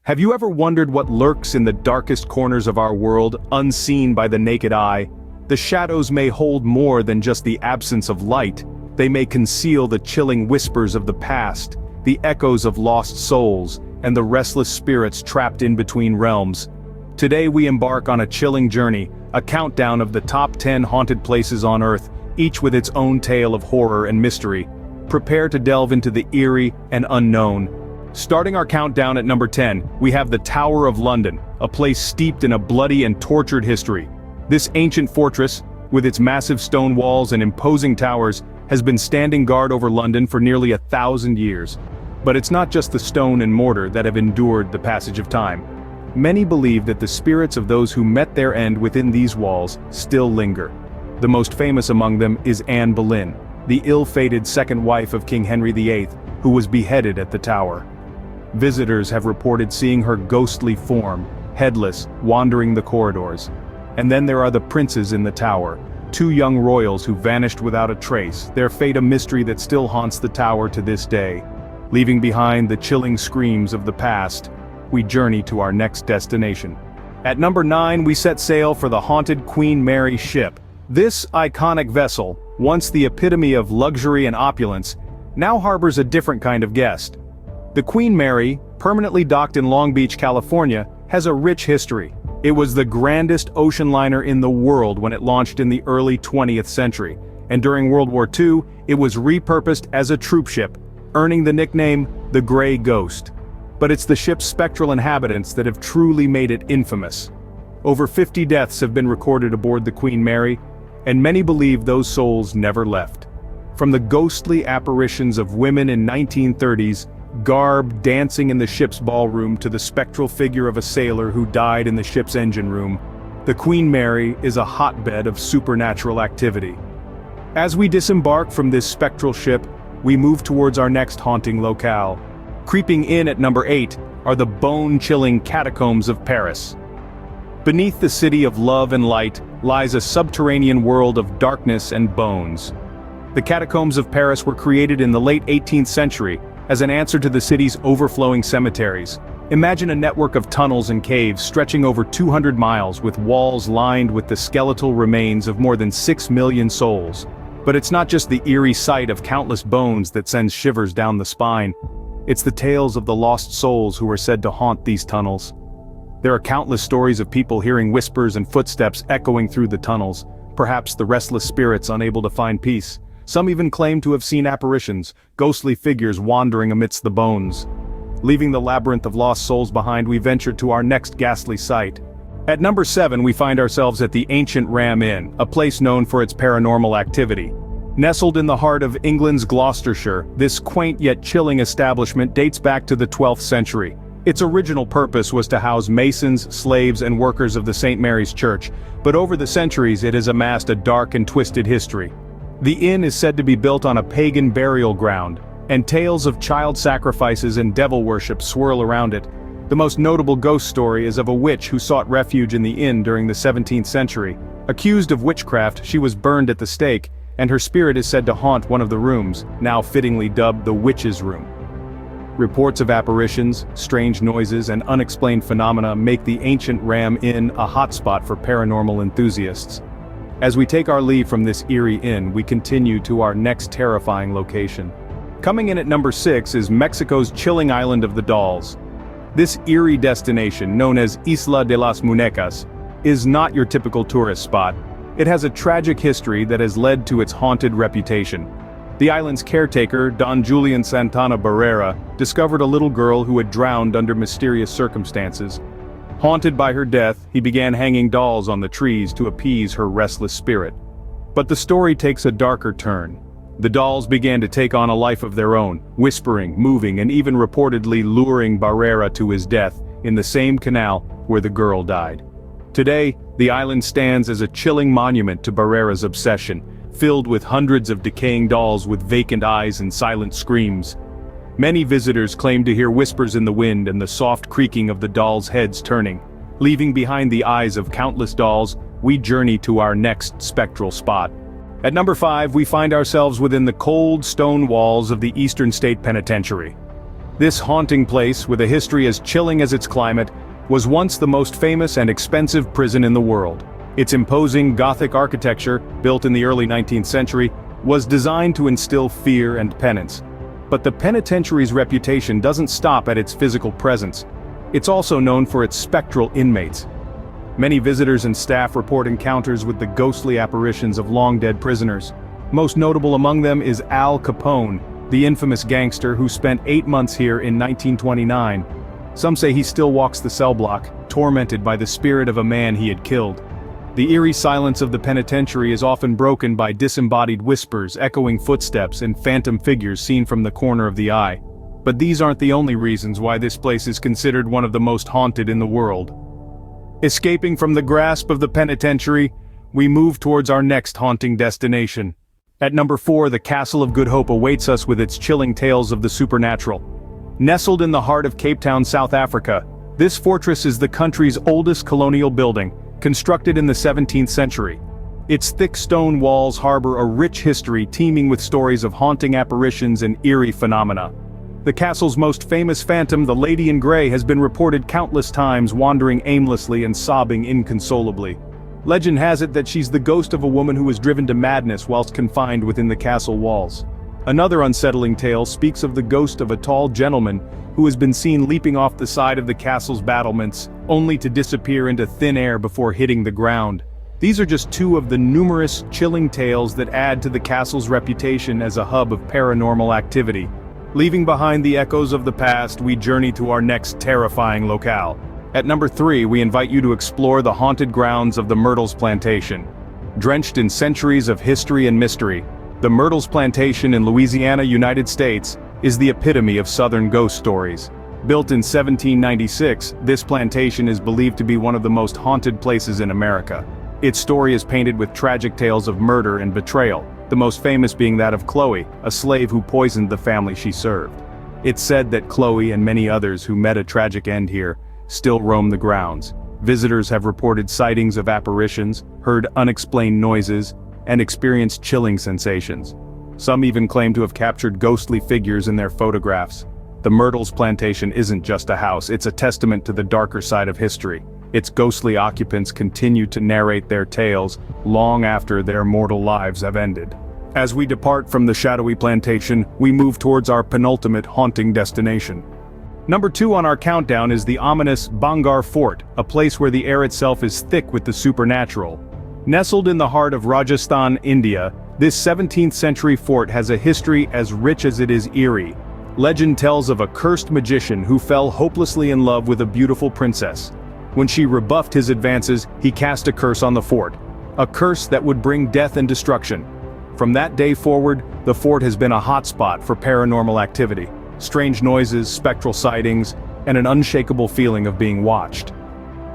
Have you ever wondered what lurks in the darkest corners of our world, unseen by the naked eye? The shadows may hold more than just the absence of light. They may conceal the chilling whispers of the past, the echoes of lost souls, and the restless spirits trapped in between realms. Today we embark on a chilling journey, a countdown of the top 10 haunted places on Earth, each with its own tale of horror and mystery. Prepare to delve into the eerie and unknown. Starting our countdown at number 10, we have the Tower of London, a place steeped in a bloody and tortured history. This ancient fortress, with its massive stone walls and imposing towers, has been standing guard over London for nearly 1,000 years. But it's not just the stone and mortar that have endured the passage of time. Many believe that the spirits of those who met their end within these walls still linger. The most famous among them is Anne Boleyn, the ill-fated second wife of King Henry VIII, who was beheaded at the tower. Visitors have reported seeing her ghostly form, headless, wandering the corridors. And then there are the princes in the tower, two young royals who vanished without a trace, their fate a mystery that still haunts the tower to this day. Leaving behind the chilling screams of the past, we journey to our next destination. At number 9, we set sail for the haunted Queen Mary ship. This iconic vessel, once the epitome of luxury and opulence, now harbors a different kind of guest. The Queen Mary, permanently docked in Long Beach, California, has a rich history. It was the grandest ocean liner in the world when it launched in the early 20th century, and during World War II, it was repurposed as a troop ship, earning the nickname the Gray Ghost. But it's the ship's spectral inhabitants that have truly made it infamous. Over 50 deaths have been recorded aboard the Queen Mary, and many believe those souls never left. From the ghostly apparitions of women in 1930s, garb dancing in the ship's ballroom to the spectral figure of a sailor who died in the ship's engine room, the Queen Mary is a hotbed of supernatural activity. As we disembark from this spectral ship, we move towards our next haunting locale. Creeping in at number 8 are the bone-chilling catacombs of Paris. Beneath the city of love and light lies a subterranean world of darkness and bones. The catacombs of Paris were created in the late 18th century as an answer to the city's overflowing cemeteries. Imagine a network of tunnels and caves stretching over 200 miles with walls lined with the skeletal remains of more than 6 million souls. But it's not just the eerie sight of countless bones that sends shivers down the spine. It's the tales of the lost souls who are said to haunt these tunnels. There are countless stories of people hearing whispers and footsteps echoing through the tunnels, perhaps the restless spirits unable to find peace. Some even claim to have seen apparitions, ghostly figures wandering amidst the bones. Leaving the labyrinth of lost souls behind, we venture to our next ghastly sight. At number 7, we find ourselves at the ancient Ram Inn, a place known for its paranormal activity. Nestled in the heart of England's Gloucestershire, this quaint yet chilling establishment dates back to the 12th century. Its original purpose was to house masons, slaves, and workers of the St. Mary's Church, but over the centuries it has amassed a dark and twisted history. The inn is said to be built on a pagan burial ground, and tales of child sacrifices and devil worship swirl around it. The most notable ghost story is of a witch who sought refuge in the inn during the 17th century. Accused of witchcraft, she was burned at the stake, and her spirit is said to haunt one of the rooms, now fittingly dubbed the Witch's Room. Reports of apparitions, strange noises, and unexplained phenomena make the ancient Ram Inn a hotspot for paranormal enthusiasts. As we take our leave from this eerie inn, we continue to our next terrifying location. Coming in at number 6 is Mexico's chilling island of the Dolls. This eerie destination, known as Isla de las Muñecas, is not your typical tourist spot. It has a tragic history that has led to its haunted reputation. The island's caretaker, Don Julian Santana Barrera, discovered a little girl who had drowned under mysterious circumstances. Haunted by her death, he began hanging dolls on the trees to appease her restless spirit. But the story takes a darker turn. The dolls began to take on a life of their own, whispering, moving, and even reportedly luring Barrera to his death in the same canal where the girl died. Today, the island stands as a chilling monument to Barrera's obsession, filled with hundreds of decaying dolls with vacant eyes and silent screams. Many visitors claim to hear whispers in the wind and the soft creaking of the dolls' heads turning. Leaving behind the eyes of countless dolls, we journey to our next spectral spot. At number 5, we find ourselves within the cold stone walls of the Eastern State Penitentiary. This haunting place, with a history as chilling as its climate, was once the most famous and expensive prison in the world. Its imposing Gothic architecture, built in the early 19th century, was designed to instill fear and penance. But the penitentiary's reputation doesn't stop at its physical presence. It's also known for its spectral inmates. Many visitors and staff report encounters with the ghostly apparitions of long-dead prisoners. Most notable among them is Al Capone, the infamous gangster who spent 8 months here in 1929. Some say he still walks the cell block, tormented by the spirit of a man he had killed. The eerie silence of the penitentiary is often broken by disembodied whispers, echoing footsteps, and phantom figures seen from the corner of the eye. But these aren't the only reasons why this place is considered one of the most haunted in the world. Escaping from the grasp of the penitentiary, we move towards our next haunting destination. At number 4, the Castle of Good Hope awaits us with its chilling tales of the supernatural. Nestled in the heart of Cape Town, South Africa, this fortress is the country's oldest colonial building, constructed in the 17th century. Its thick stone walls harbor a rich history teeming with stories of haunting apparitions and eerie phenomena. The castle's most famous phantom, the Lady in Grey, has been reported countless times wandering aimlessly and sobbing inconsolably. Legend has it that she's the ghost of a woman who was driven to madness whilst confined within the castle walls. Another unsettling tale speaks of the ghost of a tall gentleman who has been seen leaping off the side of the castle's battlements, only to disappear into thin air before hitting the ground. These are just 2 of the numerous, chilling tales that add to the castle's reputation as a hub of paranormal activity. Leaving behind the echoes of the past, we journey to our next terrifying locale. At number 3, we invite you to explore the haunted grounds of the Myrtles Plantation. Drenched in centuries of history and mystery, the Myrtles Plantation in Louisiana, United States, is the epitome of Southern ghost stories. Built in 1796, this plantation is believed to be one of the most haunted places in America. Its story is painted with tragic tales of murder and betrayal, the most famous being that of Chloe, a slave who poisoned the family she served. It's said that Chloe and many others who met a tragic end here still roam the grounds. Visitors have reported sightings of apparitions, heard unexplained noises, and experienced chilling sensations. Some even claim to have captured ghostly figures in their photographs. The Myrtles Plantation isn't just a house, it's a testament to the darker side of history. Its ghostly occupants continue to narrate their tales long after their mortal lives have ended. As we depart from the shadowy plantation, we move towards our penultimate haunting destination. Number 2 on our countdown is the ominous Bangar Fort, a place where the air itself is thick with the supernatural. Nestled in the heart of Rajasthan, India, this 17th century fort has a history as rich as it is eerie. Legend tells of a cursed magician who fell hopelessly in love with a beautiful princess. When she rebuffed his advances, he cast a curse on the fort. A curse that would bring death and destruction. From that day forward, the fort has been a hotspot for paranormal activity. Strange noises, spectral sightings, and an unshakable feeling of being watched.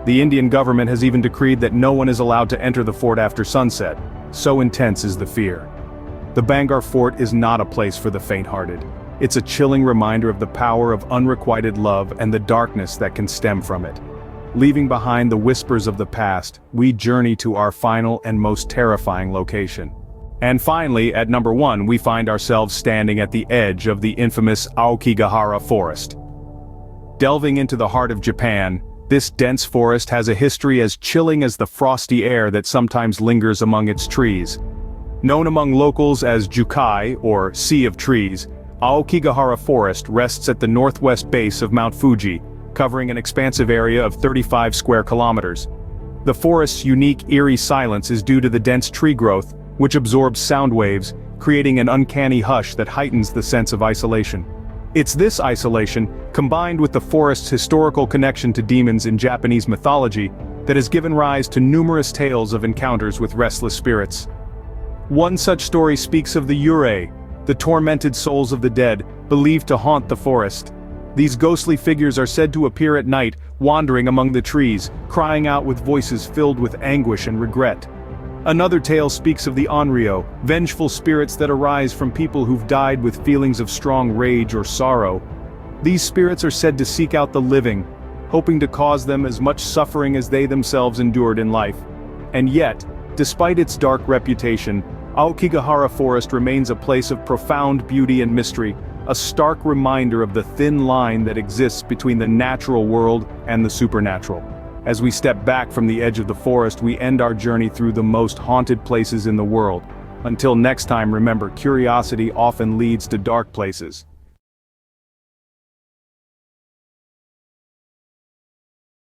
The Indian government has even decreed that no one is allowed to enter the fort after sunset. So intense is the fear. The Bangar Fort is not a place for the faint-hearted. It's a chilling reminder of the power of unrequited love and the darkness that can stem from it. Leaving behind the whispers of the past, we journey to our final and most terrifying location. And finally, at number 1, we find ourselves standing at the edge of the infamous Aokigahara Forest. Delving into the heart of Japan, this dense forest has a history as chilling as the frosty air that sometimes lingers among its trees. Known among locals as Jukai, or Sea of Trees, Aokigahara Forest rests at the northwest base of Mount Fuji, covering an expansive area of 35 square kilometers. The forest's unique eerie silence is due to the dense tree growth, which absorbs sound waves, creating an uncanny hush that heightens the sense of isolation. It's this isolation, combined with the forest's historical connection to demons in Japanese mythology, that has given rise to numerous tales of encounters with restless spirits. One such story speaks of the Yurei, the tormented souls of the dead, believed to haunt the forest. These ghostly figures are said to appear at night, wandering among the trees, crying out with voices filled with anguish and regret. Another tale speaks of the Onryo, vengeful spirits that arise from people who've died with feelings of strong rage or sorrow. These spirits are said to seek out the living, hoping to cause them as much suffering as they themselves endured in life. And yet, despite its dark reputation, Aokigahara Forest remains a place of profound beauty and mystery, a stark reminder of the thin line that exists between the natural world and the supernatural. As we step back from the edge of the forest, we end our journey through the most haunted places in the world. Until next time, remember, curiosity often leads to dark places.